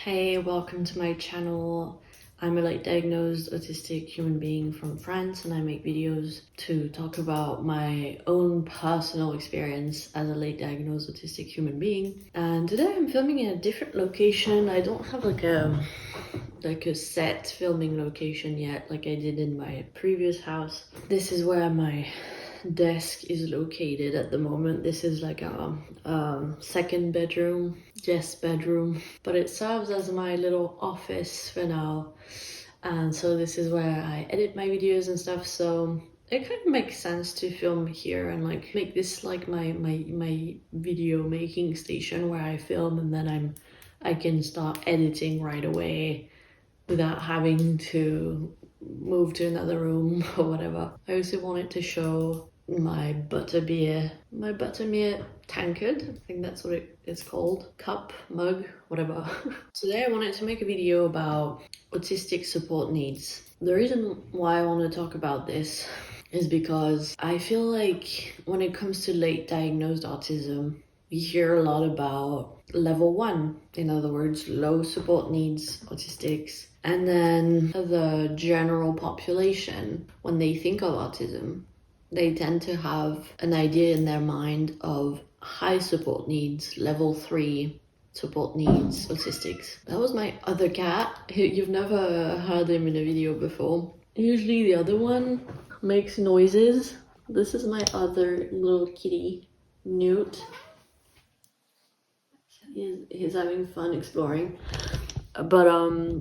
Hey, welcome to my channel. I'm a late diagnosed autistic human being from France, and I make videos to talk about my own personal experience as a late diagnosed autistic human being. And today I'm filming in a different location. I don't have like a set filming location yet like I did in my previous house. This is where my desk is located at the moment. This is like a second bedroom, guest bedroom, but it serves as my little office for now. And so this is where I edit my videos and stuff, so it kind of makes sense to film here and like make this like my video making station where I film, and then I can start editing right away without having to move to another room or whatever. I also wanted to show my butterbeer tankard. I think that's what it's called. Cup, mug, whatever. Today I wanted to make a video about autistic support needs. The reason why I want to talk about this is because I feel like when it comes to late diagnosed autism, we hear a lot about level 1, in other words, low support needs autistics. And then the general population, when they think of autism, they tend to have an idea in their mind of high support needs, level 3 support needs autistics. That was my other cat. You've never heard him in a video before. Usually the other one makes noises. This is my other little kitty, Newt. He's having fun exploring. But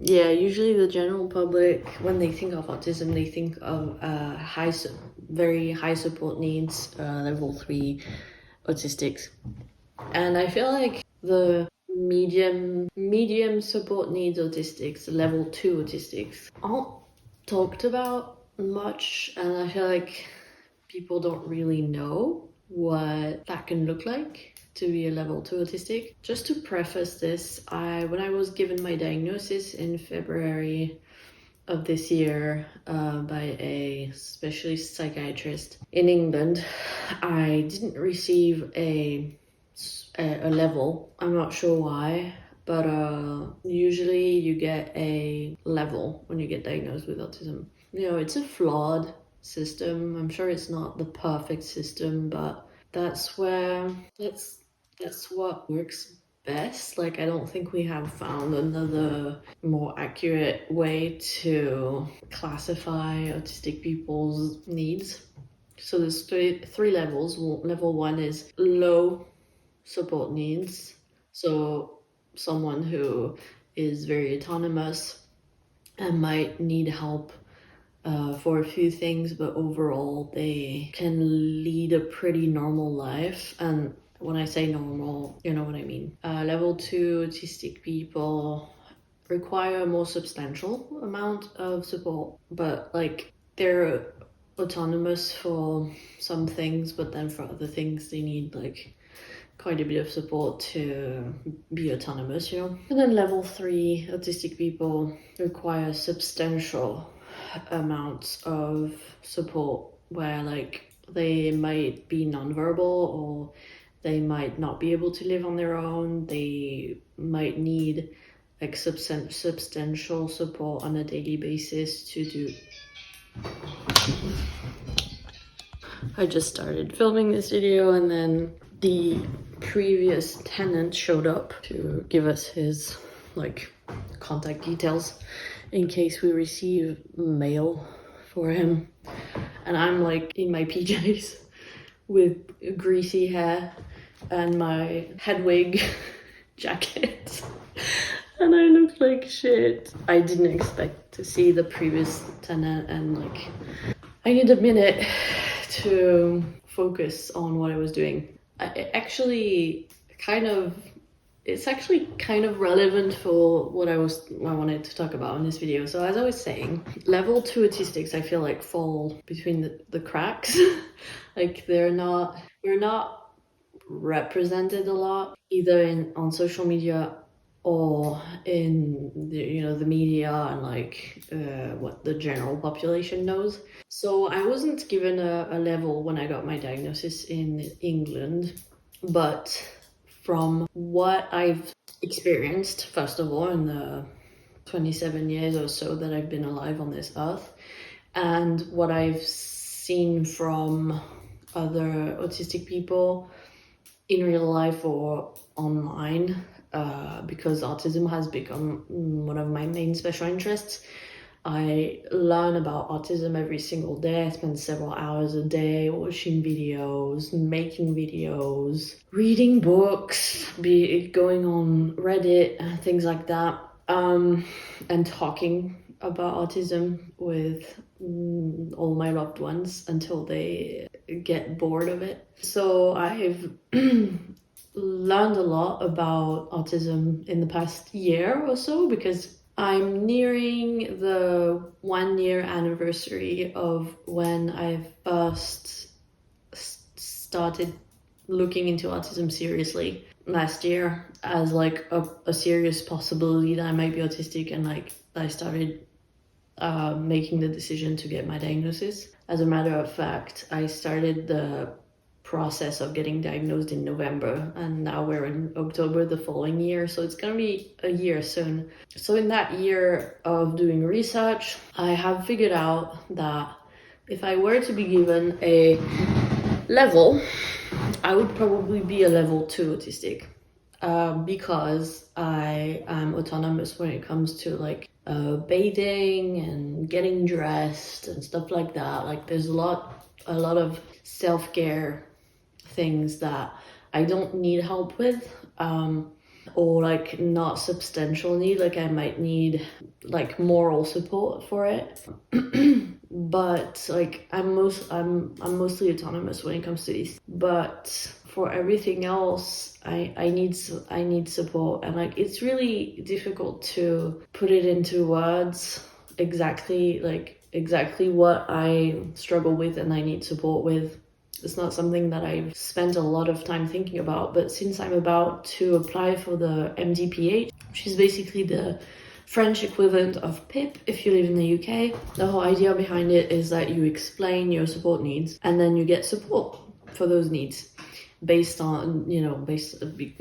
yeah, usually the general public, when they think of autism, they think of very high support needs, level 3 autistics. And I feel like the medium support needs autistics, level 2 autistics, aren't talked about much, and I feel like people don't really know what that can look like to be a level 2 autistic. Just to preface this, when I was given my diagnosis in February of this year by a specialist psychiatrist in England, I didn't receive a level. I'm not sure why, but usually you get a level when you get diagnosed with autism. You know, it's a flawed system. I'm sure it's not the perfect system, but that's what works best. Like, I don't think we have found another more accurate way to classify autistic people's needs. So there's three levels. Level 1 is low support needs. So someone who is very autonomous and might need help for a few things, but overall they can lead a pretty normal life. And when I say normal, you know what I mean. Level 2 autistic people require a more substantial amount of support, but like they're autonomous for some things, but then for other things they need like quite a bit of support to be autonomous, you know. And then level 3 autistic people require substantial amounts of support, where like they might be nonverbal, or they might not be able to live on their own. They might need like substantial support on a daily basis to do. I just started filming this video, and then the previous tenant showed up to give us his like contact details in case we receive mail for him. And I'm like in my PJs with greasy hair and my head wig jacket, and I look like shit. I didn't expect to see the previous tenant, and like I need a minute to focus on what I was doing. It's actually kind of relevant for what I wanted to talk about in this video. So as I was saying, level 2 autistics I feel like fall between the cracks. Like we're not represented a lot, either on social media or in the media and like what the general population knows. So I wasn't given a level when I got my diagnosis in England, but from what I've experienced, first of all, in the 27 years or so that I've been alive on this earth, and what I've seen from other autistic people in real life or online, because autism has become one of my main special interests. I learn about autism every single day. I spend several hours a day watching videos, making videos, reading books, going on Reddit, things like that, and talking about autism with all my loved ones until they get bored of it. So I've learned a lot about autism in the past year or so, because I'm nearing the 1-year anniversary of when I first started looking into autism seriously last year as like a serious possibility that I might be autistic, and like I started making the decision to get my diagnosis. As a matter of fact, I started the process of getting diagnosed in November, and now we're in October the following year, so it's gonna be a year soon. So in that year of doing research, I have figured out that if I were to be given a level, I would probably be a level 2 autistic, because I am autonomous when it comes to like bathing and getting dressed and stuff like that. Like there's a lot of self-care things that I don't need help with, or like not substantial need. Like I might need like moral support for it. But like I'm mostly autonomous when it comes to these. But for everything else, I need support, and like it's really difficult to put it into words exactly what I struggle with and I need support with. It's not something that I've spent a lot of time thinking about, but since I'm about to apply for the MDPH, which is basically the French equivalent of PIP if you live in the UK, the whole idea behind it is that you explain your support needs and then you get support for those needs based on,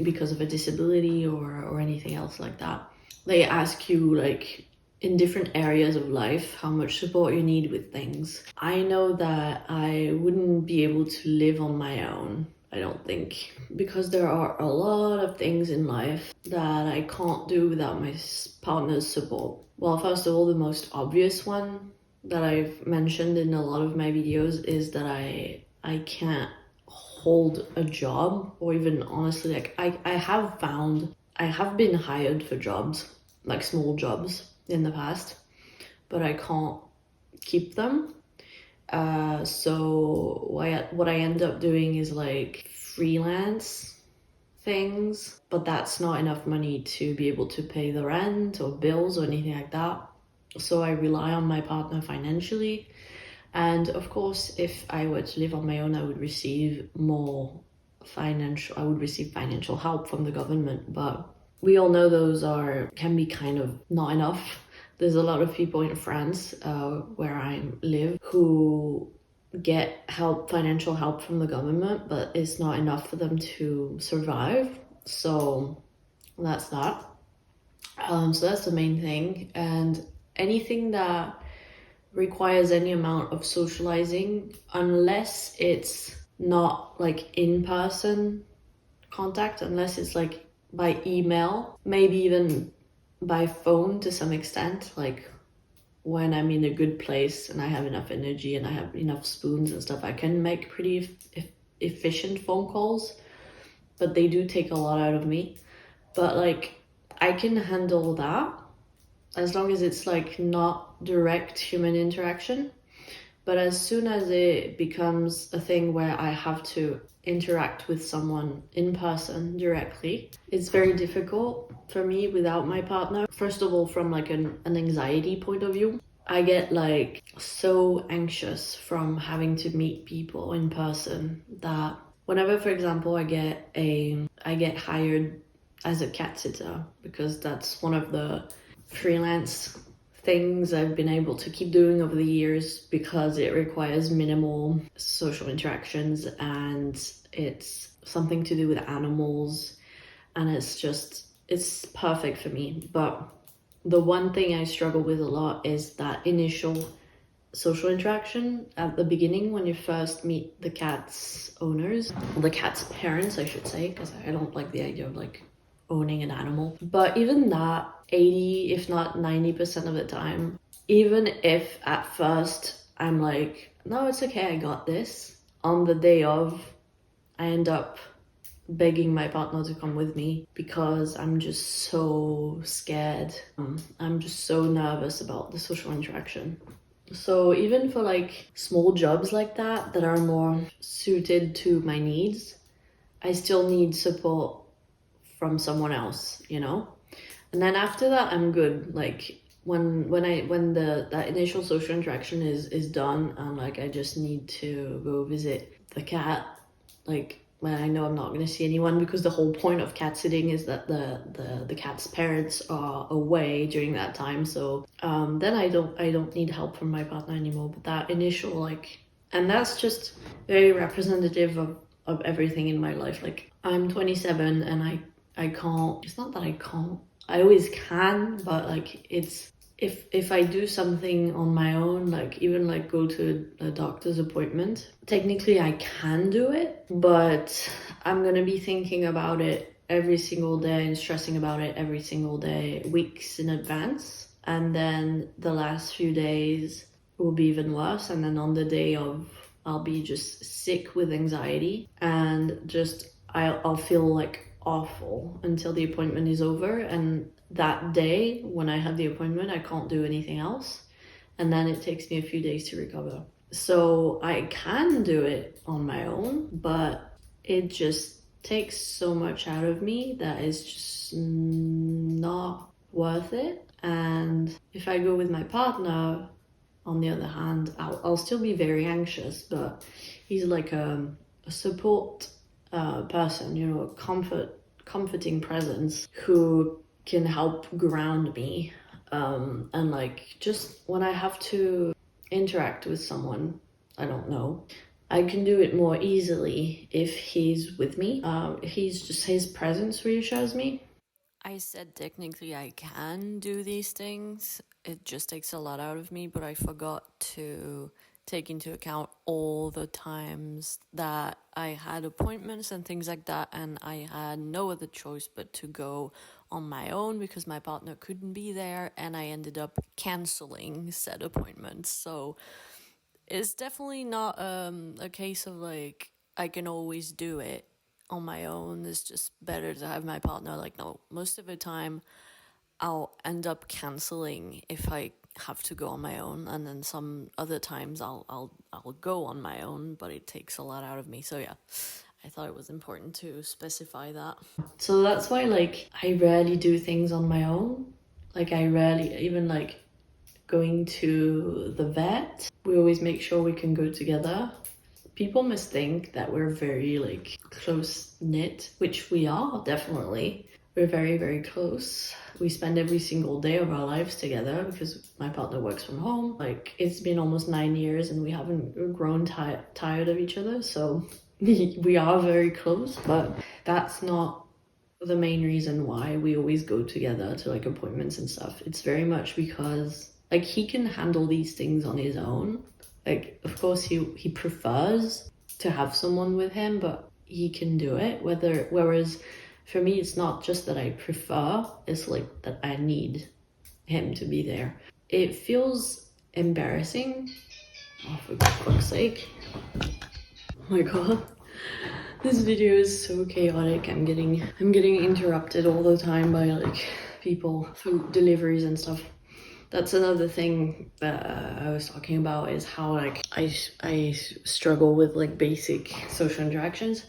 because of a disability or anything else like that. They ask you like in different areas of life how much support you need with things. I know that I wouldn't be able to live on my own, I don't think, because there are a lot of things in life that I can't do without my partner's support. Well, first of all, the most obvious one that I've mentioned in a lot of my videos is that I can't hold a job, or even honestly, like I have been hired for jobs, like small jobs in the past, but I can't keep them. So what I end up doing is like freelance things, but that's not enough money to be able to pay the rent or bills or anything like that. So I rely on my partner financially. And of course, if I were to live on my own, I would receive financial help from the government, but we all know those can be kind of not enough. There's a lot of people in France, where I live, who get financial help from the government, but it's not enough for them to survive. So that's that. So that's the main thing. And anything that requires any amount of socializing, unless it's not like in-person contact, unless it's like by email, maybe even by phone to some extent, like when I'm in a good place and I have enough energy and I have enough spoons and stuff, I can make pretty efficient phone calls, but they do take a lot out of me. But like I can handle that as long as it's like not direct human interaction. But as soon as it becomes a thing where I have to interact with someone in person directly, it's very difficult for me without my partner. First of all, from like an anxiety point of view, I get like so anxious from having to meet people in person that whenever, for example, I get hired as a cat sitter, because that's one of the freelance things I've been able to keep doing over the years, because it requires minimal social interactions and it's something to do with animals, and it's it's perfect for me. But the one thing I struggle with a lot is that initial social interaction at the beginning when you first meet the cat's owners, the cat's parents, I should say, because I don't like the idea of like owning an animal. But even that, 80 if not 90% of the time, even if at first I'm like, no, it's okay, I got this, on the day of, I end up begging my partner to come with me because I'm just so scared. I'm just so nervous about the social interaction. So even for like small jobs like that that are more suited to my needs, I still need support from someone else, you know? And then after that, I'm good. Like when that initial social interaction is done, and like I just need to go visit the cat, like when I know I'm not going to see anyone, because the whole point of cat sitting is that the cat's parents are away during that time. So then I don't need help from my partner anymore. But that initial like, and that's just very representative of everything in my life. Like I'm 27 and I can't, it's not that I can't, I always can, but like it's, if I do something on my own, like even like go to a doctor's appointment, technically I can do it, but I'm gonna be thinking about it every single day and stressing about it every single day, weeks in advance. And then the last few days will be even worse. And then on the day of, I'll be just sick with anxiety and just, I'll feel like awful until the appointment is over. And that day when I have the appointment, I can't do anything else, and then it takes me a few days to recover. So I can do it on my own, but it just takes so much out of me that is just not worth it. And if I go with my partner, on the other hand, I'll still be very anxious, but he's like a support person, you know, a comforting presence who can help ground me. And like just when I have to interact with someone I don't know, I can do it more easily if he's with me. He's just, his presence reassures me. I said technically I can do these things. It just takes a lot out of me, but I forgot to take into account all the times that I had appointments and things like that, and I had no other choice but to go on my own because my partner couldn't be there, and I ended up canceling said appointments. So it's definitely not a case of like I can always do it on my own. It's just better to have my partner. Like, no, most of the time I'll end up canceling if I have to go on my own, and then some other times I'll go on my own, but it takes a lot out of me. So yeah, I thought it was important to specify that. So that's why like I rarely do things on my own. Like I rarely even like going to the vet. We always make sure we can go together. People must think that we're very like close knit, which we are definitely. We're very, very close. We spend every single day of our lives together because my partner works from home. Like it's been almost 9 years and we haven't grown tired of each other. So we are very close, but that's not the main reason why we always go together to like appointments and stuff. It's very much because like he can handle these things on his own. Like of course he prefers to have someone with him, but he can do it. Whereas for me it's not just that I prefer, it's like that I need him to be there. It feels embarrassing. Oh, for fuck's sake. Oh my god. This video is so chaotic. I'm getting interrupted all the time by like people for deliveries and stuff. That's another thing that I was talking about, is how like I struggle with like basic social interactions.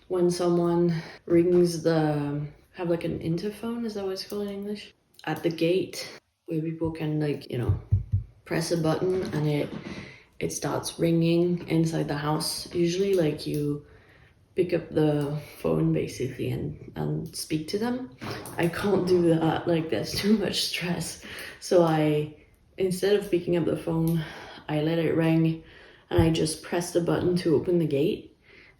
When someone rings have like an interphone, is that what it's called in English? At the gate, where people can like, you know, press a button and it starts ringing inside the house. Usually like you pick up the phone basically and speak to them. I can't do that, like that's too much stress. So instead of picking up the phone, I let it ring and I just press the button to open the gate.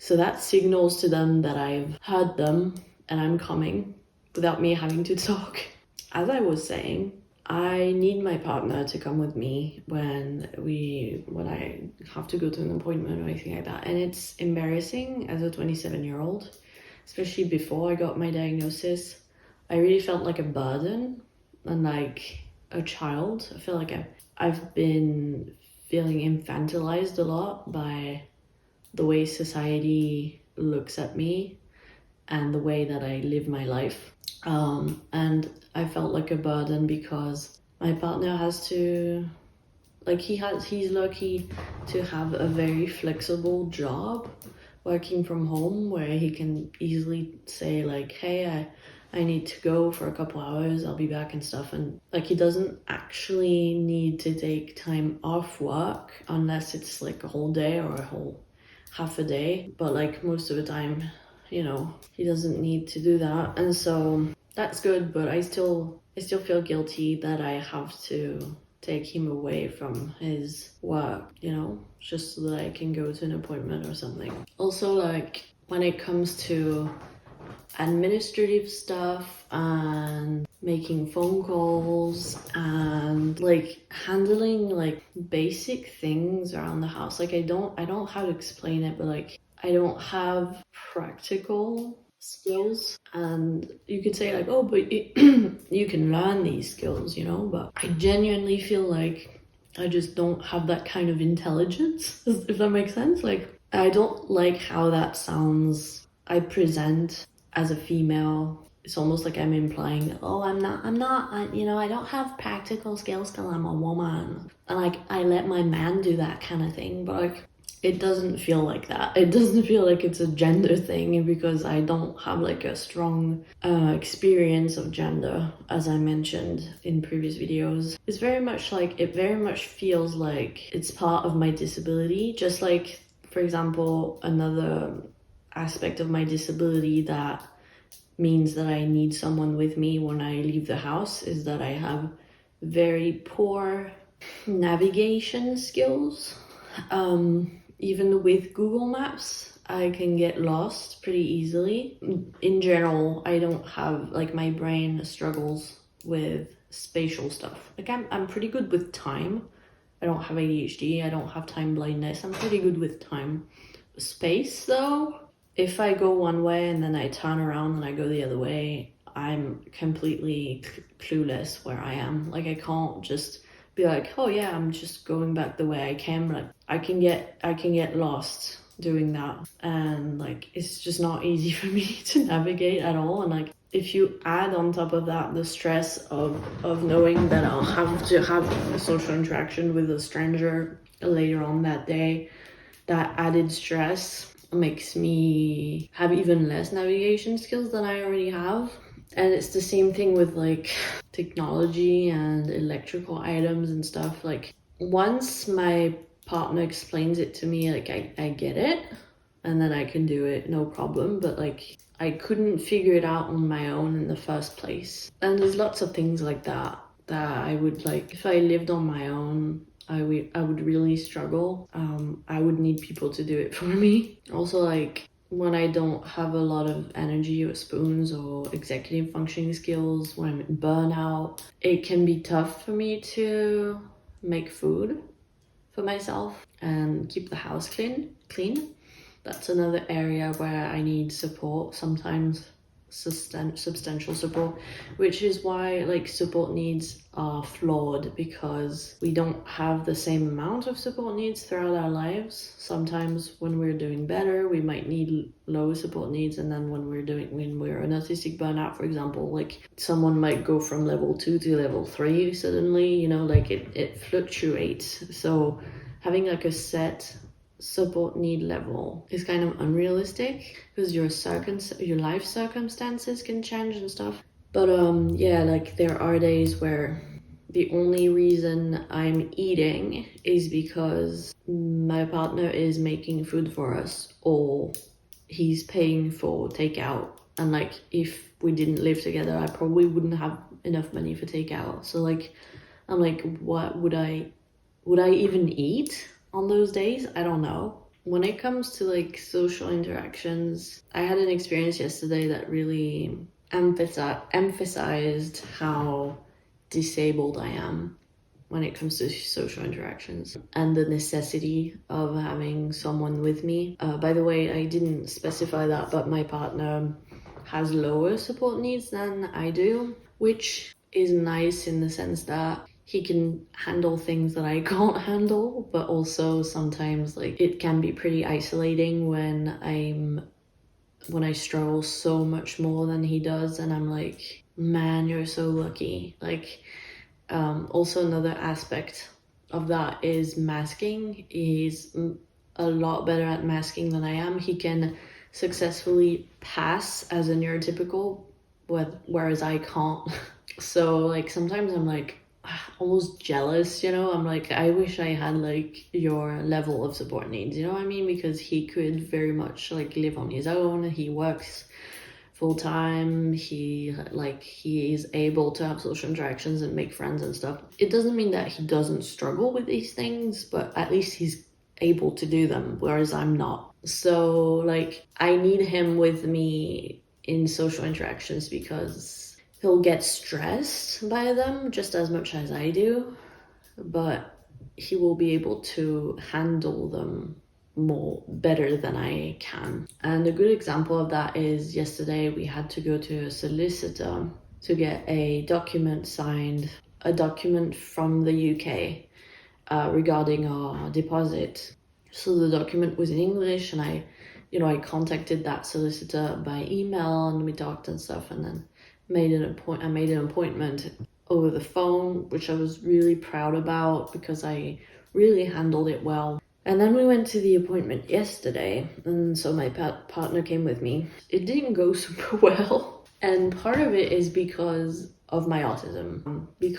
So that signals to them that I've heard them and I'm coming. without me having to talk. As I was saying, I need my partner to come with me when I have to go to an appointment or anything like that. And it's embarrassing as a 27-year-old, especially before I got my diagnosis. I really felt like a burden and like a child. I feel like I've been feeling infantilized a lot by the way society looks at me and the way that I live my life. And I felt like a burden because my partner has to, like, he's lucky to have a very flexible job working from home where he can easily say like, hey, I need to go for a couple hours, I'll be back and stuff. And like, he doesn't actually need to take time off work unless it's like a whole day or a whole half a day. But like most of the time, you know, he doesn't need to do that. And so that's good, but I still feel guilty that I have to take him away from his work, you know, just so that I can go to an appointment or something. Also, like, when it comes to administrative stuff and making phone calls and like handling like basic things around the house, like I don't know how to explain it, but like I don't have practical skills. And you could say like, oh, but you can learn these skills, you know, but I genuinely feel like I just don't have that kind of intelligence, if that makes sense. Like, I don't like how that sounds. I present as a female. It's almost like I'm implying, oh, I'm not, you know, I don't have practical skills because I'm a woman. And like, I let my man do that kind of thing, but like, it doesn't feel like that. It doesn't feel like it's a gender thing because I don't have like a strong experience of gender, as I mentioned in previous videos. It's very much like, it very much feels like it's part of my disability. Just like, for example, another aspect of my disability that means that I need someone with me when I leave the house is that I have very poor navigation skills. Even with Google Maps, I can get lost pretty easily. In general, I don't have, like, my brain struggles with spatial stuff. Like, I'm pretty good with time. I don't have ADHD, I don't have time blindness. I'm pretty good with time. Space, though, if I go one way and then I turn around and I go the other way, I'm completely clueless where I am. Like, I can't just be like, oh yeah, I'm just going back the way I came. Like, I can get lost doing that, and like, it's just not easy for me to navigate at all. And like, if you add on top of that the stress of knowing that I'll have to have a social interaction with a stranger later on that day, that added stress makes me have even less navigation skills than I already have. And it's the same thing with like technology and electrical items and stuff. Like, once my partner explains it to me, like I get it and then I can do it, no problem. But like, I couldn't figure it out on my own in the first place. And there's lots of things like that I would, like, if I lived on my own, I would really struggle. I would need people to do it for me. Also, like, when I don't have a lot of energy or spoons or executive functioning skills, when I'm in burnout, it can be tough for me to make food for myself and keep the house clean. That's another area where I need support, sometimes substantial support, which is why like support needs are flawed, because we don't have the same amount of support needs throughout our lives. Sometimes when we're doing better, we might need low support needs, and then when we're an autistic burnout, for example, like someone might go from level 2 to level 3 suddenly, you know, like it fluctuates. So having like a set support need level is kind of unrealistic because your life circumstances can change and stuff. But yeah, like there are days where the only reason I'm eating is because my partner is making food for us, or he's paying for takeout. And like, if we didn't live together, I probably wouldn't have enough money for takeout. So like, I'm like, what would I even eat on those days? I don't know. When it comes to like social interactions, I had an experience yesterday that really emphasized how disabled I am when it comes to social interactions and the necessity of having someone with me. By the way, I didn't specify that, but my partner has lower support needs than I do, which is nice in the sense that he can handle things that I can't handle, but also sometimes like it can be pretty isolating when I struggle so much more than he does, and I'm like, man, you're so lucky. Like, also another aspect of that is masking. He's a lot better at masking than I am. He can successfully pass as a neurotypical, whereas I can't. So like sometimes I'm like almost jealous, you know? I'm like, I wish I had like your level of support needs, you know what I mean? Because he could very much like live on his own. He works full time. He is able to have social interactions and make friends and stuff. It doesn't mean that he doesn't struggle with these things, but at least he's able to do them, whereas I'm not. So like I need him with me in social interactions because he'll get stressed by them just as much as I do, but he will be able to handle them better than I can. And a good example of that is yesterday we had to go to a solicitor to get a document signed, a document from the UK regarding our deposit. So the document was in English, and I contacted that solicitor by email, and we talked and stuff, and then I made an appointment over the phone, which I was really proud about because I really handled it well. And then we went to the appointment yesterday, and so my partner came with me. It didn't go super well, and part of it is because of my autism. The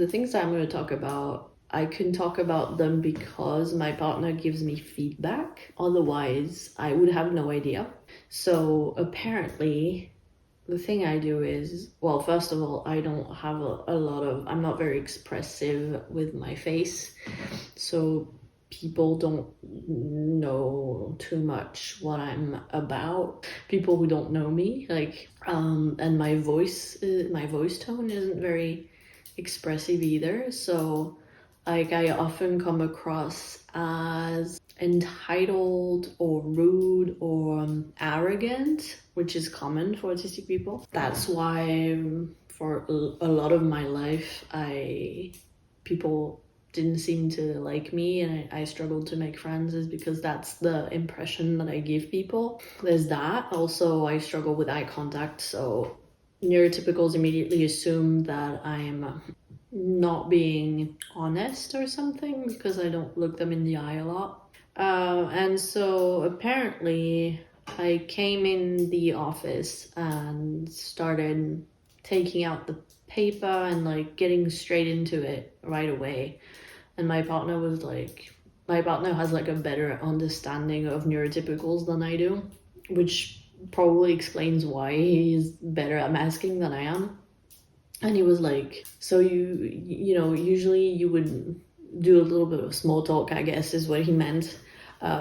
things that I'm going to talk about, I can talk about them because my partner gives me feedback. Otherwise, I would have no idea. So apparently, the thing I do is, well, first of all, I don't have I'm not very expressive with my face. So people don't know too much what I'm about. People who don't know me, and my voice tone isn't very expressive either. So like I often come across as entitled or rude or arrogant, which is common for autistic people. That's why for a lot of my life, people didn't seem to like me, and I struggled to make friends, is because that's the impression that I give people. There's that. Also, I struggle with eye contact, so neurotypicals immediately assume that I'm not being honest or something because I don't look them in the eye a lot. And so apparently I came in the office and started taking out the paper and like getting straight into it right away. And my partner has like a better understanding of neurotypicals than I do, which probably explains why he's better at masking than I am. And he was like, so usually you would do a little bit of small talk, I guess is what he meant,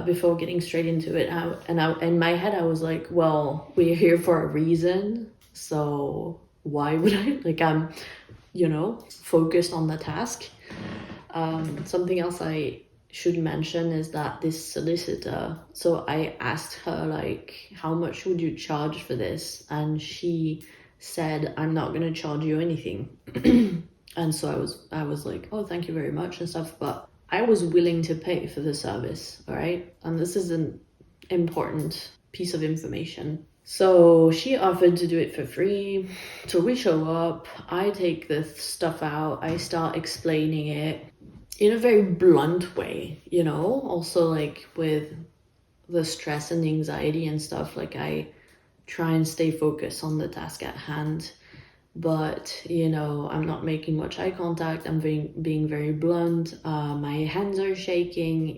before getting straight into it. In my head, I was like, well, we're here for a reason. So why would I'm focused on the task. Something else I should mention is that this solicitor, so I asked her like, how much would you charge for this? And she said, I'm not going to charge you anything. And so I was like, oh, thank you very much and stuff. But I was willing to pay for the service, all right? And this is an important piece of information. So she offered to do it for free. So we show up, I take the stuff out, I start explaining it in a very blunt way, also like with the stress and the anxiety and stuff, like I try and stay focused on the task at hand. But, I'm not making much eye contact. I'm being very blunt. My hands are shaking,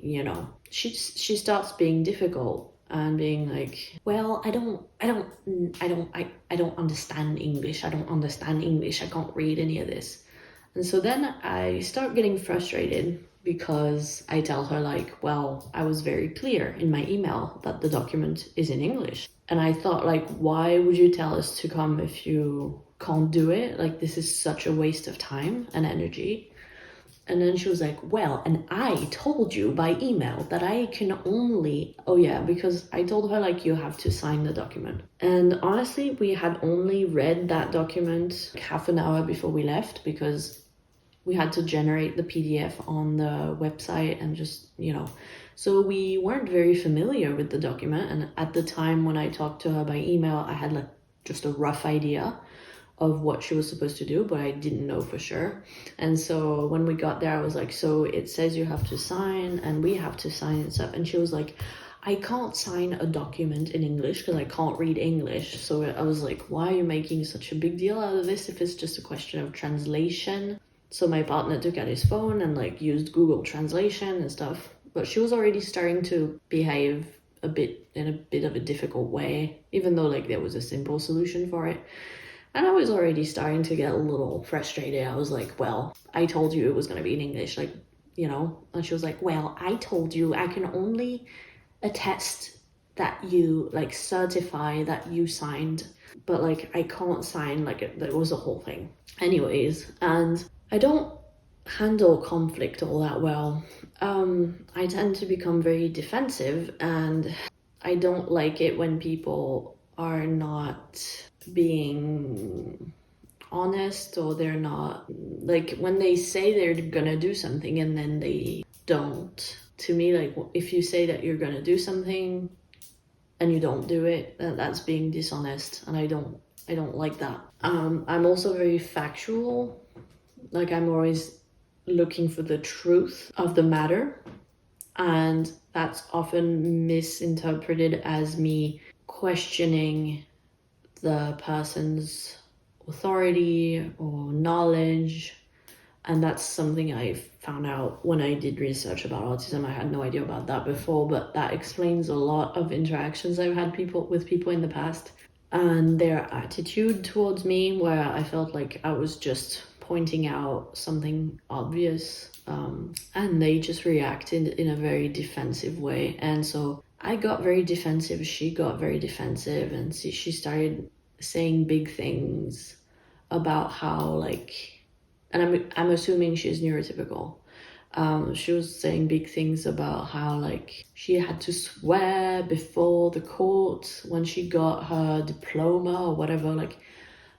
She starts being difficult and being like, well, I don't understand English. I don't understand English. I can't read any of this. And so then I start getting frustrated because I tell her like, well, I was very clear in my email that the document is in English. And I thought like, why would you tell us to come if you can't do it? Like, this is such a waste of time and energy. And then she was like, well, and I told you by email that I can only, oh yeah, because I told her like, you have to sign the document. And honestly, we had only read that document half an hour before we left, because we had to generate the PDF on the website and just, so we weren't very familiar with the document. And at the time when I talked to her by email, I had like just a rough idea of what she was supposed to do, but I didn't know for sure. And so when we got there, I was like, so it says you have to sign and we have to sign and stuff. And she was like, I can't sign a document in English because I can't read English. So I was like, why are you making such a big deal out of this if it's just a question of translation? So my partner took out his phone and like used Google Translation and stuff. But she was already starting to behave in a bit of a difficult way, even though like there was a simple solution for it. And I was already starting to get a little frustrated. I was like, well, I told you it was going to be in English, like, and she was like, well, I told you I can only attest that you like certify that you signed, but like I can't sign, like that was a whole thing. Anyways, and I don't handle conflict all that well. I tend to become very defensive, and I don't like it when people are not being honest, or they're not, like when they say they're gonna do something and then they don't. To me, like if you say that you're gonna do something and you don't do it, that's being dishonest, and I don't like that. I'm also very factual. Like I'm always looking for the truth of the matter, and that's often misinterpreted as me questioning the person's authority or knowledge. And that's something I found out when I did research about autism. I had no idea about that before, but that explains a lot of interactions I've had with people in the past, and their attitude towards me, where I felt like I was just pointing out something obvious, and they just reacted in a very defensive way. And so I got very defensive, she got very defensive, and she started saying big things about how like, and I'm assuming she's neurotypical. She was saying big things about how like she had to swear before the court when she got her diploma or whatever, like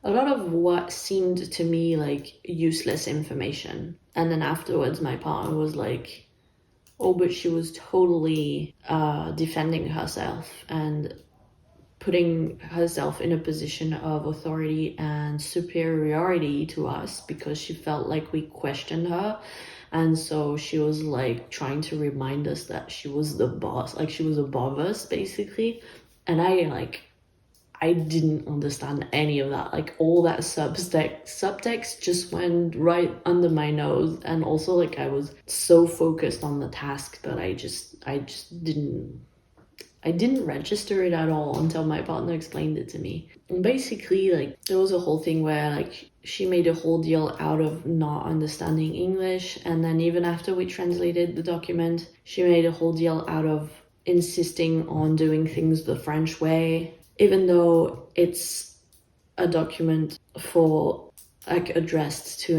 a lot of what seemed to me like useless information. And then afterwards my partner was like, oh, but she was totally defending herself and putting herself in a position of authority and superiority to us because she felt like we questioned her. And so she was like trying to remind us that she was the boss, like she was above us basically. And I didn't understand any of that. Like all that subtext just went right under my nose. And also like I was so focused on the task that I just didn't register it at all until my partner explained it to me. And basically, like, there was a whole thing where, like, she made a whole deal out of not understanding English. And then even after we translated the document, she made a whole deal out of insisting on doing things the French way, even though it's a document addressed to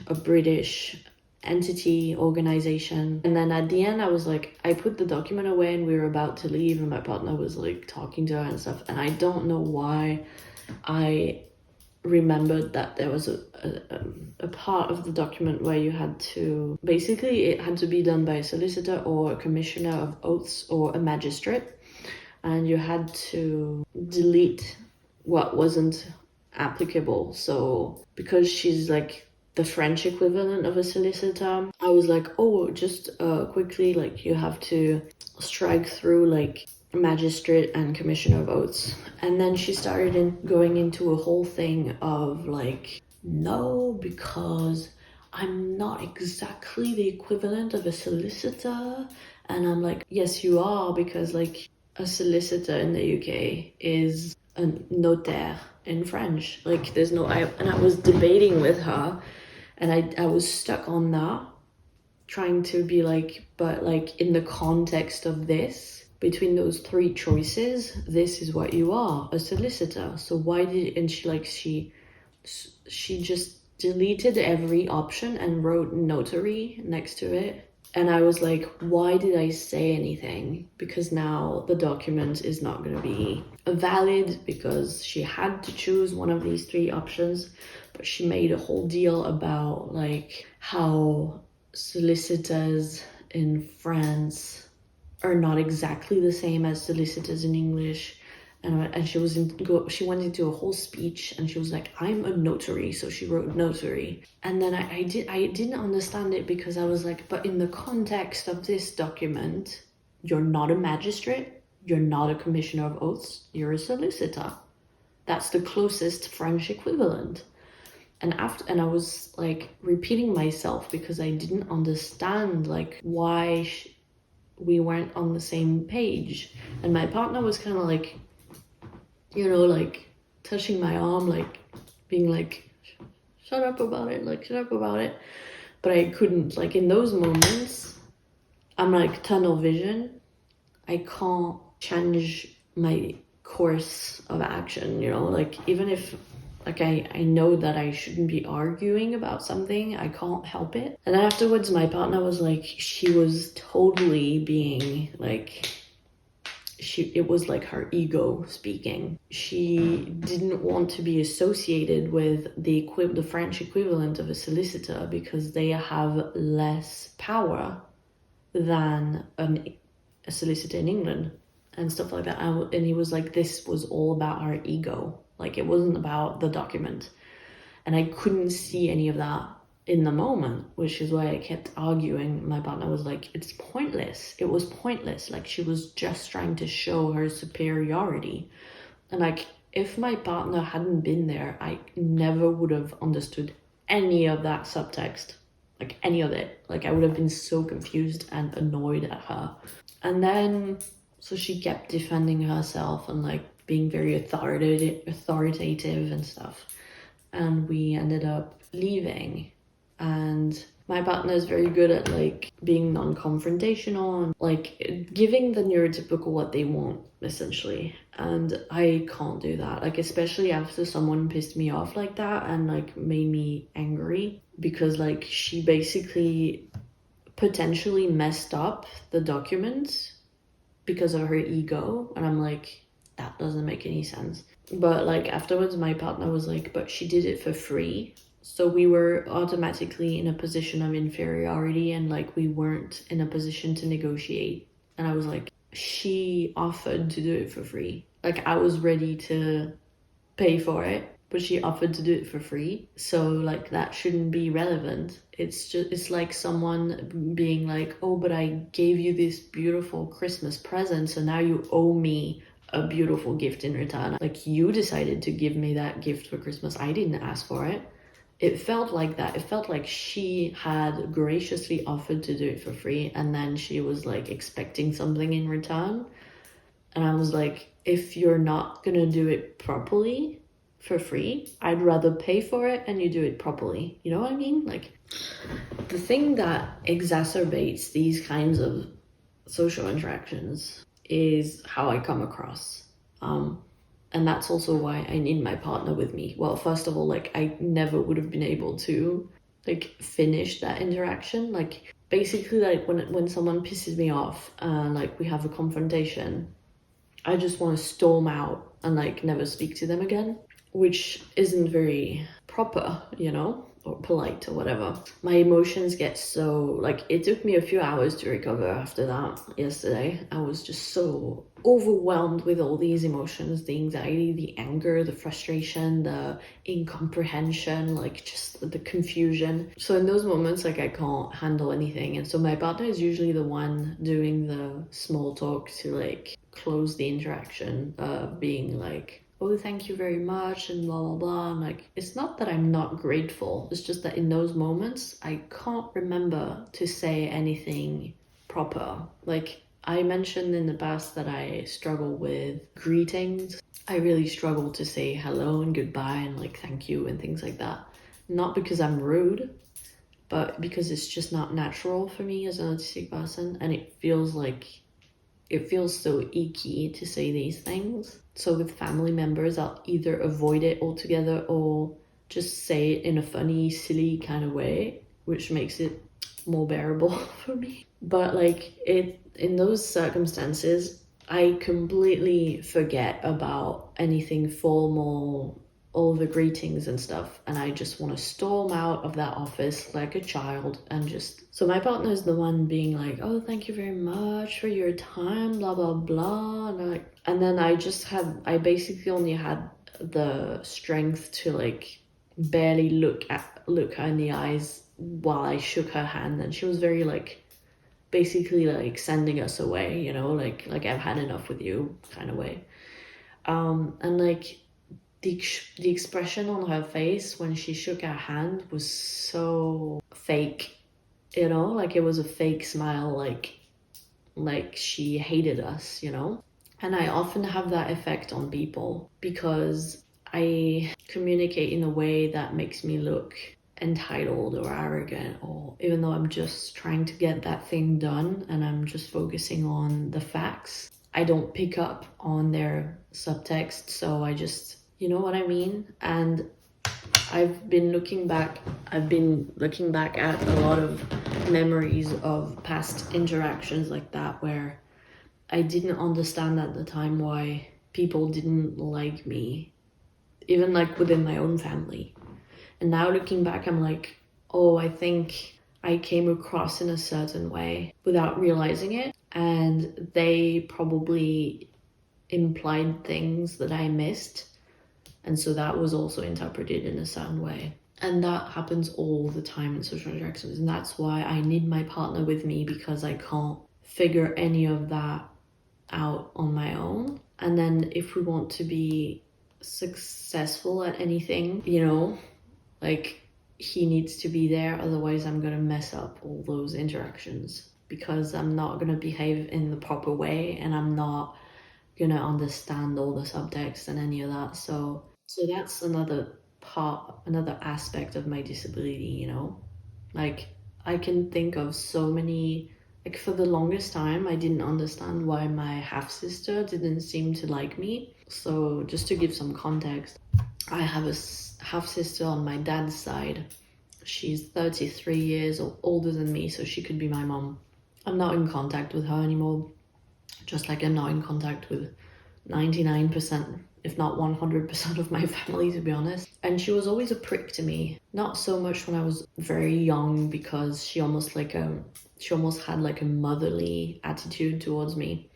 a British entity, organization. And then at the end I was like, I put the document away and we were about to leave, and my partner was like talking to her and stuff, and I don't know why I remembered that there was a part of the document where you had to, basically it had to be done by a solicitor or a commissioner of oaths or a magistrate, and you had to delete what wasn't applicable. So because she's like the French equivalent of a solicitor, I was like, oh, just quickly, like you have to strike through like magistrate and commissioner of oaths. And then she started going into a whole thing of like, no, because I'm not exactly the equivalent of a solicitor. And I'm like, yes you are, because like a solicitor in the UK is a notaire in French. Like and I was debating with her, and I was stuck on that, trying to be like, but like in the context of this, between those three choices, this is what you are, a solicitor. So why did, and she just deleted every option and wrote notary next to it. And I was like, why did I say anything? Because now the document is not going to be valid because she had to choose one of these three options. But she made a whole deal about like how solicitors in France are not exactly the same as solicitors in English. And she went into a whole speech and she was like, I'm a notary. So she wrote notary. And then I didn't understand it because I was like, but in the context of this document, you're not a magistrate. You're not a commissioner of oaths. You're a solicitor. That's the closest French equivalent. And I was like repeating myself because I didn't understand like why we weren't on the same page. And my partner was kind of like, you know, like touching my arm, like being like, shut up about it, like shut up about it. But I couldn't, like in those moments, I'm like tunnel vision. I can't change my course of action, you know, like even if like I know that I shouldn't be arguing about something, I can't help it. And then afterwards, my partner was like, she was totally being like, it was like her ego speaking. She didn't want to be associated with the French equivalent of a solicitor because they have less power than a solicitor in England and stuff like that. And he was like, this was all about her ego. Like it wasn't about the document. And I couldn't see any of that in the moment, which is why I kept arguing. My partner was like, it's pointless. It was pointless. Like she was just trying to show her superiority. And like, if my partner hadn't been there, I never would have understood any of that subtext, like any of it. Like I would have been so confused and annoyed at her. And then, so she kept defending herself and like being very authoritative and stuff. And we ended up leaving. And my partner is very good at like being non-confrontational and like giving the neurotypical what they want, essentially. And I can't do that, like especially after someone pissed me off like that and like made me angry, because like she basically potentially messed up the document because of her ego. And I'm like, that doesn't make any sense. But like afterwards, my partner was like, but she did it for free. So we were automatically in a position of inferiority and like we weren't in a position to negotiate. And I was like, she offered to do it for free. Like I was ready to pay for it, but she offered to do it for free. So like that shouldn't be relevant. It's like someone being like, oh, but I gave you this beautiful Christmas present, so now you owe me a beautiful gift in return. Like you decided to give me that gift for Christmas. I didn't ask for it. It felt like that. It felt like she had graciously offered to do it for free and then she was like expecting something in return. And I was like, if you're not gonna do it properly for free, I'd rather pay for it and you do it properly. You know what I mean? Like the thing that exacerbates these kinds of social interactions is how I come across. And that's also why I need my partner with me. Well, first of all, like I never would have been able to like finish that interaction. Like basically like when someone pisses me off and like we have a confrontation, I just want to storm out and like never speak to them again, which isn't very proper, you know, or polite or whatever. My emotions get so like, it took me a few hours to recover after that yesterday. I was just so overwhelmed with all these emotions, the anxiety, the anger, the frustration, the incomprehension, like just the confusion. So in those moments, like I can't handle anything. And so my partner is usually the one doing the small talk to like close the interaction, being like, oh, thank you very much, and blah, blah, blah. I'm like, it's not that I'm not grateful. It's just that in those moments, I can't remember to say anything proper. Like, I mentioned in the past that I struggle with greetings. I really struggle to say hello and goodbye and like thank you and things like that. Not because I'm rude, but because it's just not natural for me as an autistic person, and it feels so icky to say these things. So with family members, I'll either avoid it altogether or just say it in a funny, silly kind of way, which makes it more bearable for me. But like in those circumstances, I completely forget about anything formal, all the greetings and stuff, and I just want to storm out of that office like a child and just... So my partner is the one being like, oh, thank you very much for your time, blah blah blah, and then I basically only had the strength to like barely look her in the eyes while I shook her hand, and she was very like basically like sending us away, you know, like I've had enough with you kind of way. And like the expression on her face when she shook our hand was so fake, you know, like it was a fake smile, like she hated us, you know. And I often have that effect on people because I communicate in a way that makes me look entitled or arrogant, or even though I'm just trying to get that thing done and I'm just focusing on the facts, I don't pick up on their subtext, so I just, you know what I mean? And I've been looking back at a lot of memories of past interactions like that where I didn't understand at the time why people didn't like me, even like within my own family. And now looking back, I'm like, oh, I think I came across in a certain way without realizing it. And they probably implied things that I missed. And so that was also interpreted in a certain way. And that happens all the time in social interactions. And that's why I need my partner with me, because I can't figure any of that out on my own. And then if we want to be successful at anything, you know, like he needs to be there, otherwise I'm gonna mess up all those interactions because I'm not gonna behave in the proper way and I'm not gonna understand all the subtext and any of that. So that's another aspect of my disability, you know. Like I can think of so many, like for the longest time I didn't understand why my half-sister didn't seem to like me. So just to give some context, I have a half-sister on my dad's side. She's 33 years older than me, so she could be my mom. I'm not in contact with her anymore, just like I'm not in contact with 99%, if not 100% of my family, to be honest. And she was always a prick to me. Not so much when I was very young, because she almost had like a motherly attitude towards me.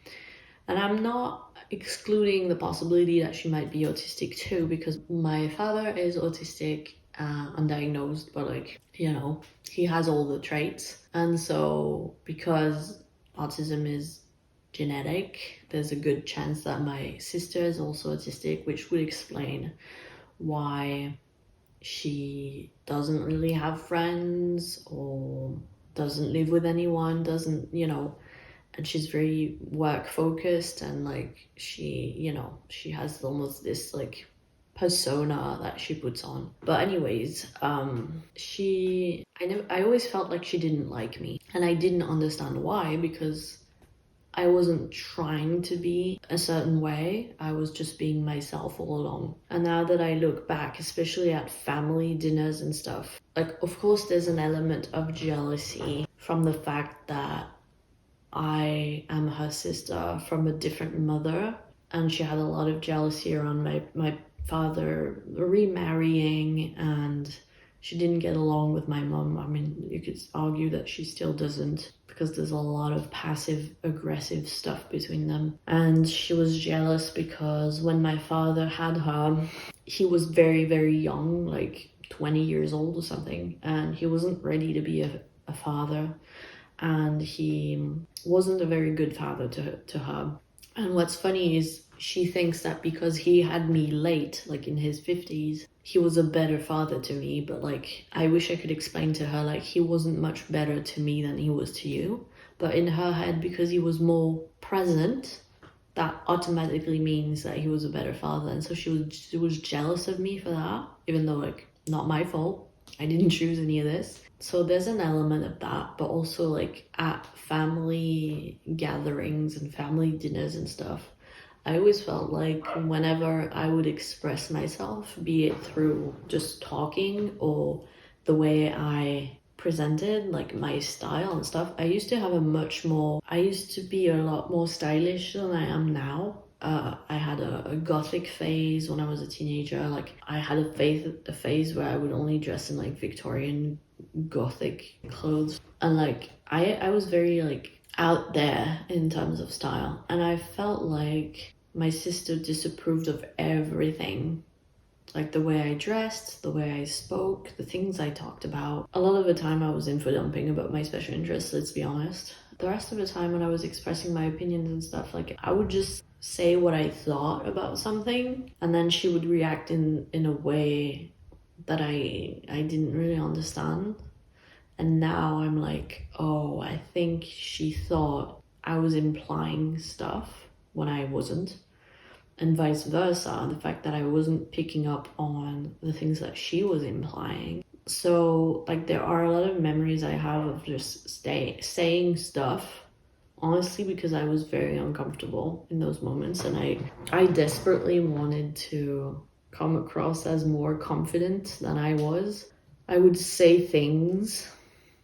And I'm not excluding the possibility that she might be autistic too, because my father is autistic, undiagnosed, but like, you know, he has all the traits. And so because autism is genetic, there's a good chance that my sister is also autistic, which would explain why she doesn't really have friends or doesn't live with anyone, doesn't, you know, and she's very work focused, and like she, you know, she has almost this like persona that she puts on. But anyways, I always felt like she didn't like me, and I didn't understand why, because I wasn't trying to be a certain way. I was just being myself all along. And now that I look back, especially at family dinners and stuff, like of course there's an element of jealousy from the fact that I am her sister from a different mother, and she had a lot of jealousy around my father remarrying, and she didn't get along with my mom. I mean, you could argue that she still doesn't, because there's a lot of passive aggressive stuff between them. And she was jealous because when my father had her, he was very, very young, like 20 years old or something, and he wasn't ready to be a father. And he wasn't a very good father to her. And what's funny is she thinks that because he had me late, like in his 50s, he was a better father to me. But like, I wish I could explain to her, like, he wasn't much better to me than he was to you. But in her head, because he was more present, that automatically means that he was a better father. And so she was jealous of me for that, even though like, not my fault. I didn't choose any of this. So there's an element of that, but also like at family gatherings and family dinners and stuff, I always felt like whenever I would express myself, be it through just talking or the way I presented, like my style and stuff, I used to be a lot more stylish than I am now. I had a gothic phase when I was a teenager. Like I had a phase where I would only dress in like Victorian gothic clothes, and like I was very like out there in terms of style, and I felt like my sister disapproved of everything. Like the way I dressed, the way I spoke, the things I talked about. A lot of the time I was info dumping about my special interests, let's be honest. The rest of the time when I was expressing my opinions and stuff, like I would just say what I thought about something, and then she would react in a way that I didn't really understand. And now I'm like, oh, I think she thought I was implying stuff when I wasn't. And vice versa, the fact that I wasn't picking up on the things that she was implying. So like there are a lot of memories I have of just saying stuff, honestly, because I was very uncomfortable in those moments, and I desperately wanted to come across as more confident than I was. I would say things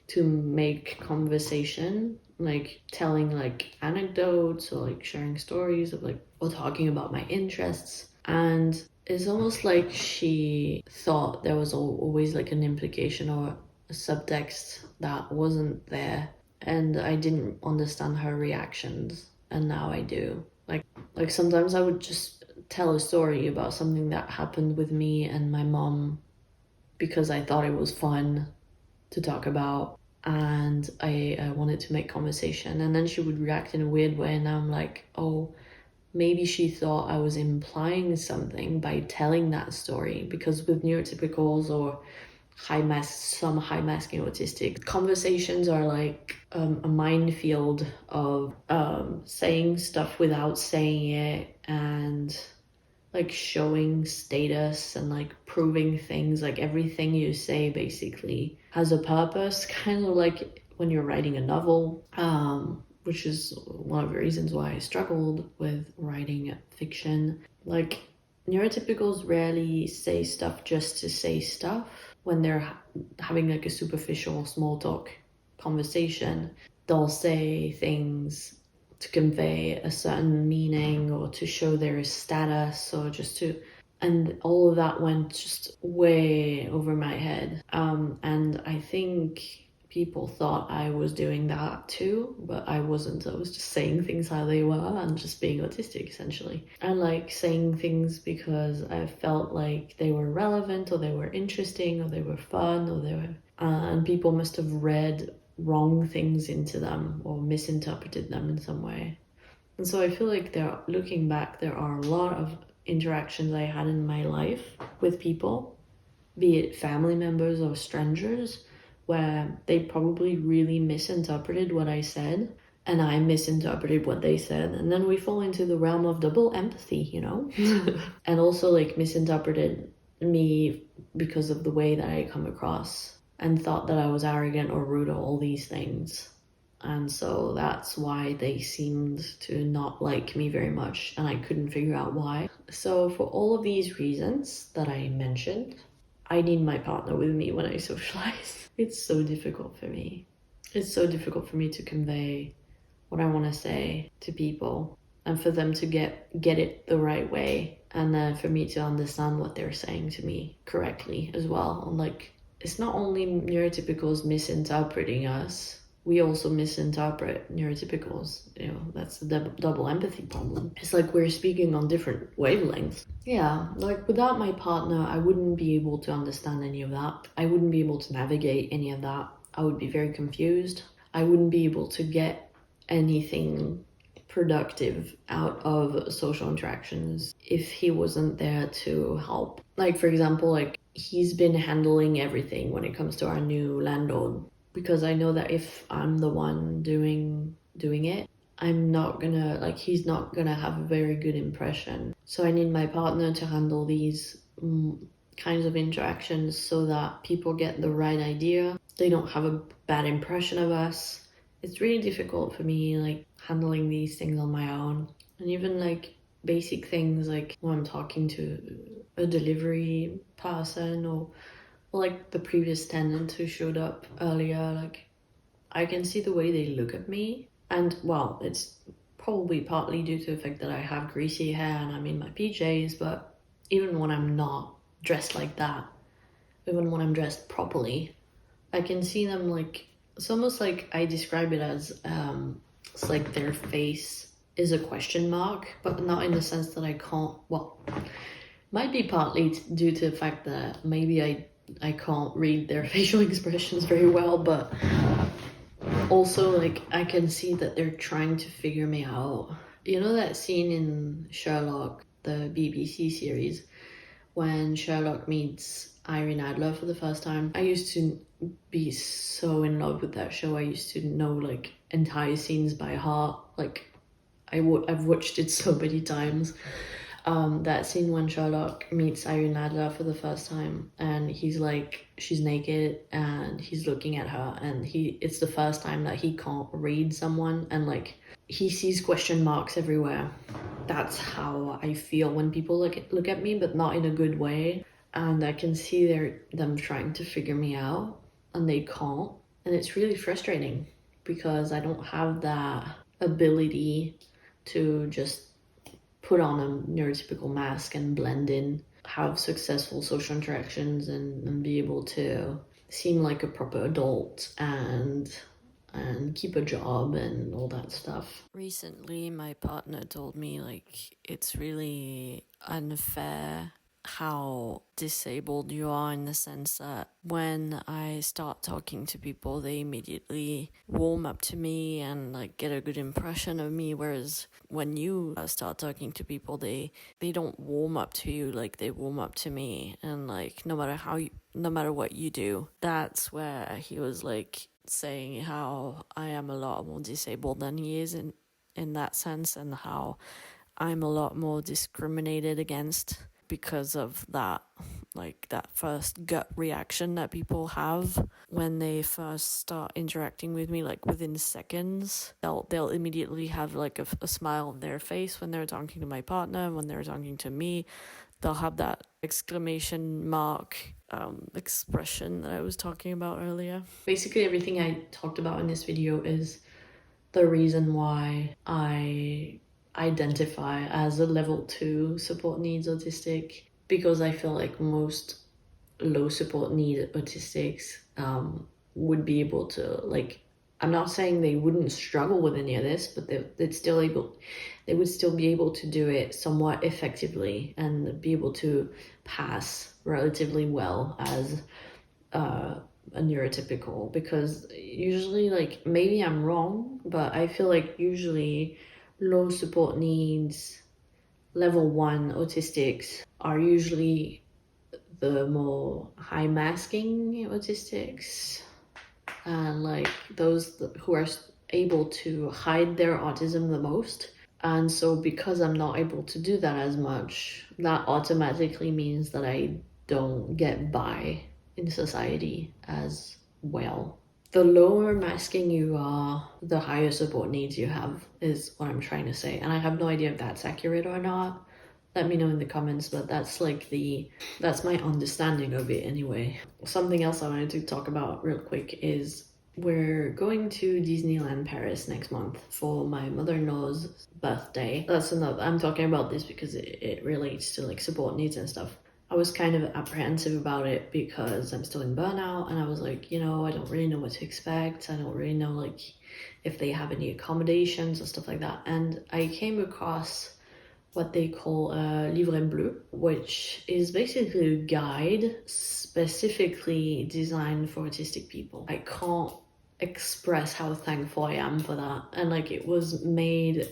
to make conversation, like telling like anecdotes or like sharing stories of like, or talking about my interests. And it's almost like she thought there was always like an implication or a subtext that wasn't there, and I didn't understand her reactions, and now I do. Like sometimes I would just tell a story about something that happened with me and my mom because I thought it was fun to talk about, and I wanted to make conversation, and then she would react in a weird way, and I'm like, oh, maybe she thought I was implying something by telling that story, because with neurotypicals or some high masking autistic, conversations are like a minefield of saying stuff without saying it, and like showing status and like proving things. Like everything you say basically has a purpose, kind of like when you're writing a novel, which is one of the reasons why I struggled with writing fiction. Like neurotypicals rarely say stuff just to say stuff. When they're having like a superficial small talk conversation, they'll say things to convey a certain meaning or to show their status, or just to, and all of that went just way over my head. And I think people thought I was doing that too, but I wasn't. I was just saying things how they were and just being autistic essentially. And like saying things because I felt like they were relevant or they were interesting or they were fun or they were, and people must have read wrong things into them or misinterpreted them in some way. And so I feel like looking back, there are a lot of interactions I had in my life with people, be it family members or strangers, where they probably really misinterpreted what I said and I misinterpreted what they said, and then we fall into the realm of double empathy, you know? And also like misinterpreted me because of the way that I come across, and thought that I was arrogant or rude or all these things. And so that's why they seemed to not like me very much, and I couldn't figure out why. So for all of these reasons that I mentioned, I need my partner with me when I socialize. It's so difficult for me. It's so difficult for me to convey what I want to say to people, and for them to get it the right way, and then for me to understand what they're saying to me correctly as well. And like, it's not only neurotypicals misinterpreting us, we also misinterpret neurotypicals. You know, that's the double empathy problem. It's like we're speaking on different wavelengths. Yeah, like without my partner, I wouldn't be able to understand any of that. I wouldn't be able to navigate any of that. I would be very confused. I wouldn't be able to get anything productive out of social interactions if he wasn't there to help. Like, for example, like he's been handling everything when it comes to our new landlord, because I know that if I'm the one doing it, I'm not gonna, like, he's not gonna have a very good impression. So I need my partner to handle these kinds of interactions so that people get the right idea. They don't have a bad impression of us. It's really difficult for me, like, handling these things on my own. And even like basic things like when I'm talking to a delivery person or like the previous tenant who showed up earlier, like I can see the way they look at me. And well, it's probably partly due to the fact that I have greasy hair and I'm in my PJs, but even when I'm not dressed like that, even when I'm dressed properly, I can see them like, it's almost like I describe it as it's like their face is a question mark, but not in the sense that I can't, well, might be partly due to the fact that maybe I can't read their facial expressions very well, but also like I can see that they're trying to figure me out. You know that scene in Sherlock, the BBC series, when Sherlock meets Irene Adler for the first time? I used to be so in love with that show. I used to know like entire scenes by heart. Like I've watched it so many times. That scene when Sherlock meets Irene Adler for the first time and he's like, she's naked and he's looking at her and it's the first time that he can't read someone and like he sees question marks everywhere. That's how I feel when people look at me, but not in a good way. And I can see them trying to figure me out and they can't. And it's really frustrating because I don't have that ability to just put on a neurotypical mask and blend in, have successful social interactions and be able to seem like a proper adult and keep a job and all that stuff. Recently, my partner told me like it's really unfair how disabled you are, in the sense that when I start talking to people, they immediately warm up to me and like get a good impression of me, whereas when you start talking to people, they don't warm up to you like they warm up to me. And like no matter what you do, that's where he was like saying how I am a lot more disabled than he is in that sense, and how I'm a lot more discriminated against because of that, like that first gut reaction that people have when they first start interacting with me. Like within seconds, they'll immediately have like a smile on their face when they're talking to my partner. When they're talking to me, they'll have that exclamation mark expression that I was talking about earlier. Basically everything I talked about in this video is the reason why I identify as a level 2 support needs autistic, because I feel like most low support need autistics would be able to, like, I'm not saying they wouldn't struggle with any of this, but they would still be able to do it somewhat effectively and be able to pass relatively well as a neurotypical. Because usually, like, maybe I'm wrong, but I feel like usually low support needs, level 1 autistics are usually the more high masking autistics, and like those who are able to hide their autism the most. And so because I'm not able to do that as much, that automatically means that I don't get by in society as well. The lower masking you are, the higher support needs you have, is what I'm trying to say. And I have no idea if that's accurate or not. Let me know in the comments, but that's my understanding of it anyway. Something else I wanted to talk about real quick is we're going to Disneyland Paris next month for my mother-in-law's birthday. I'm talking about this because it relates to like support needs and stuff. I was kind of apprehensive about it because I'm still in burnout, and I was like, I don't really know what to expect. I don't really know like if they have any accommodations or stuff like that. And I came across what they call a livret bleu, which is basically a guide specifically designed for autistic people. I can't express how thankful I am for that. And like it was made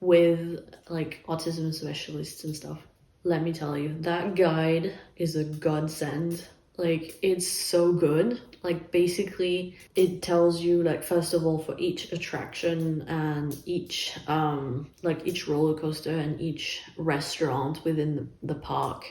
with like autism specialists and stuff. Let me tell you, that guide is a godsend. Like, it's so good. Like, basically, it tells you, like, first of all, for each attraction and each roller coaster and each restaurant within the park,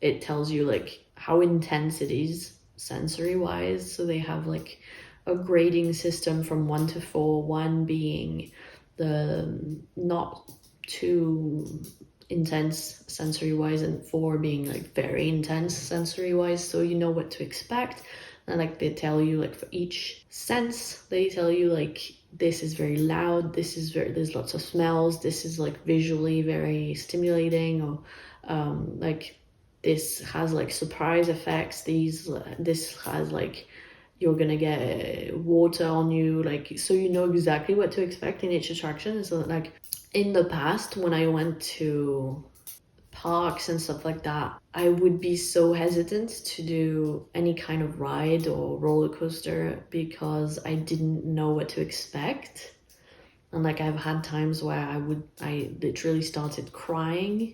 it tells you like how intense it is sensory wise. So they have like a grading system from 1 to 4, 1 being the not too intense sensory wise and 4 being like very intense sensory wise, so you know what to expect. And like they tell you like for each sense, they tell you like this is very loud, this is very, there's lots of smells, this is like visually very stimulating, or like this has like surprise effects, this has like you're gonna get water on you, like, so you know exactly what to expect in each attraction. So like in the past when I went to parks and stuff like that, I would be so hesitant to do any kind of ride or roller coaster because I didn't know what to expect. And like I've had times where I literally started crying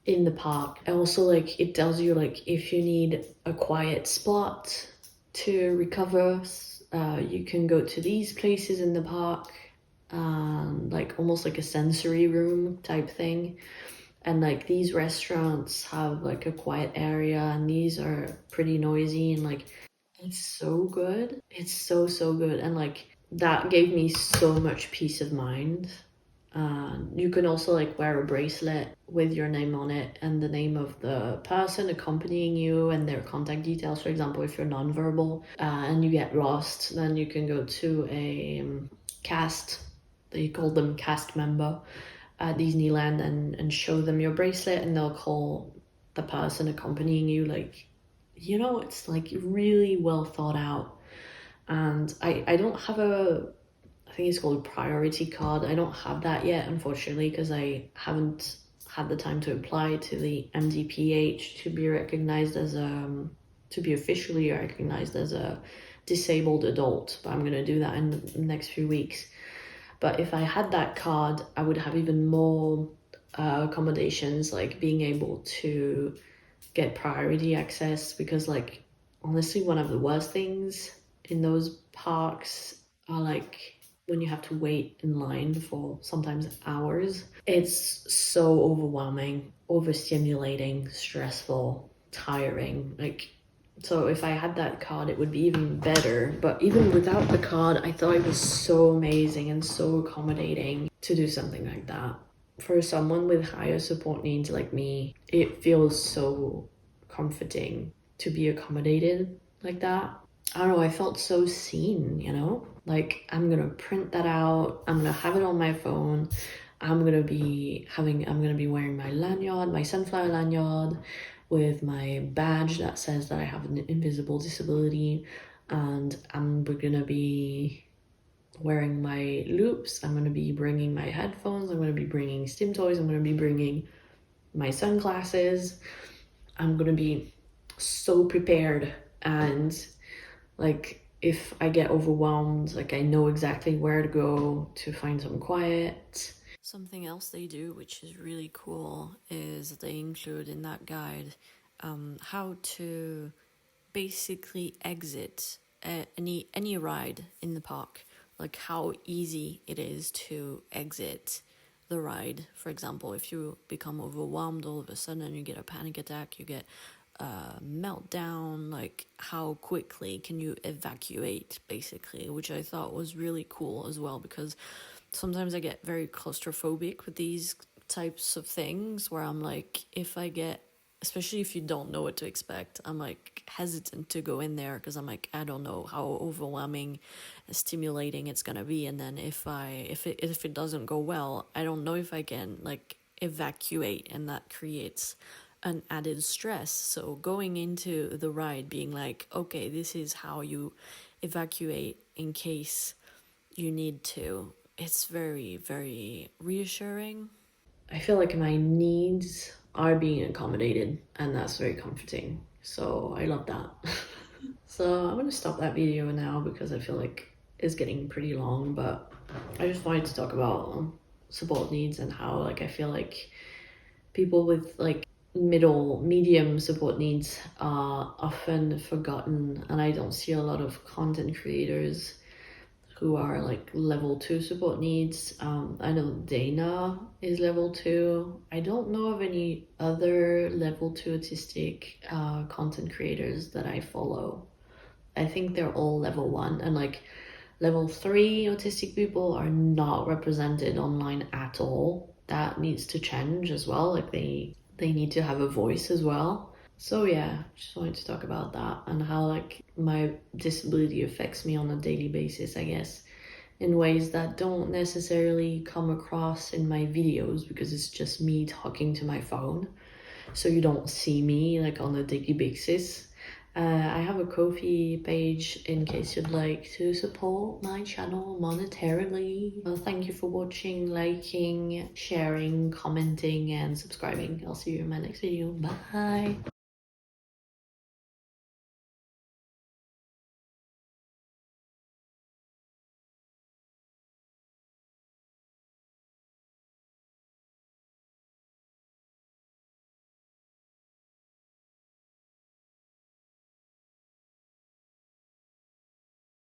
in the park. And also like it tells you like if you need a quiet spot to recover, you can go to these places in the park, like almost like a sensory room type thing. And like these restaurants have like a quiet area and these are pretty noisy, and like it's so good. It's so so good, and like that gave me so much peace of mind. You can also like wear a bracelet with your name on it and the name of the person accompanying you and their contact details. For example, if you're nonverbal and you get lost, then you can go to a cast, they call them cast member at Disneyland, and show them your bracelet, and they'll call the person accompanying you. Like, you know, it's like really well thought out. And I don't have I think it's called priority card. I don't have that yet, unfortunately, because I haven't had the time to apply to the MDPH to be recognized as to be officially recognized as a disabled adult. But I'm gonna do that in the next few weeks. But if I had that card, I would have even more accommodations, like being able to get priority access, because like honestly, one of the worst things in those parks are like when you have to wait in line for sometimes hours. It's so overwhelming, overstimulating, stressful, tiring. Like, so if I had that card, it would be even better. But even without the card, I thought it was so amazing and so accommodating to do something like that. For someone with higher support needs like me, it feels so comforting to be accommodated like that. I don't know, I felt so seen, you know? Like, I'm gonna print that out, I'm gonna have it on my phone, I'm gonna be wearing my lanyard, my sunflower lanyard, with my badge that says that I have an invisible disability, and I'm gonna be wearing my loops, I'm gonna be bringing my headphones, I'm gonna be bringing stim toys, I'm gonna be bringing my sunglasses. I'm gonna be so prepared, and like if I get overwhelmed, like I know exactly where to go to find some quiet. Something else they do, which is really cool, is they include in that guide how to basically exit any ride in the park, like how easy it is to exit the ride. For example, if you become overwhelmed all of a sudden and you get a panic attack, you get a meltdown, like how quickly can you evacuate, basically, which I thought was really cool as well, because sometimes I get very claustrophobic with these types of things where I'm like, if I get, especially if you don't know what to expect, I'm like hesitant to go in there because I'm like, I don't know how overwhelming and stimulating it's gonna be, and then if it doesn't go well, I don't know if I can like evacuate, and that creates an added stress. So going into the ride being like, okay, this is how you evacuate in case you need to, it's very, very reassuring. I feel like my needs are being accommodated, and that's very comforting. So I love that. So I'm gonna stop that video now because I feel like it's getting pretty long, but I just wanted to talk about support needs and how like I feel like people with like medium support needs are often forgotten, and I don't see a lot of content creators who are like level 2 support needs. I know Dana is level 2. I don't know of any other level 2 autistic content creators that I follow. I think they're all level 1, and like level 3 autistic people are not represented online at all. That needs to change as well. Like they need to have a voice as well. So yeah, just wanted to talk about that and how like my disability affects me on a daily basis, I guess, in ways that don't necessarily come across in my videos because it's just me talking to my phone. So you don't see me like on a daily basis. I have a Ko-fi page in case you'd like to support my channel monetarily. Thank you for watching, liking, sharing, commenting, and subscribing. I'll see you in my next video. Bye!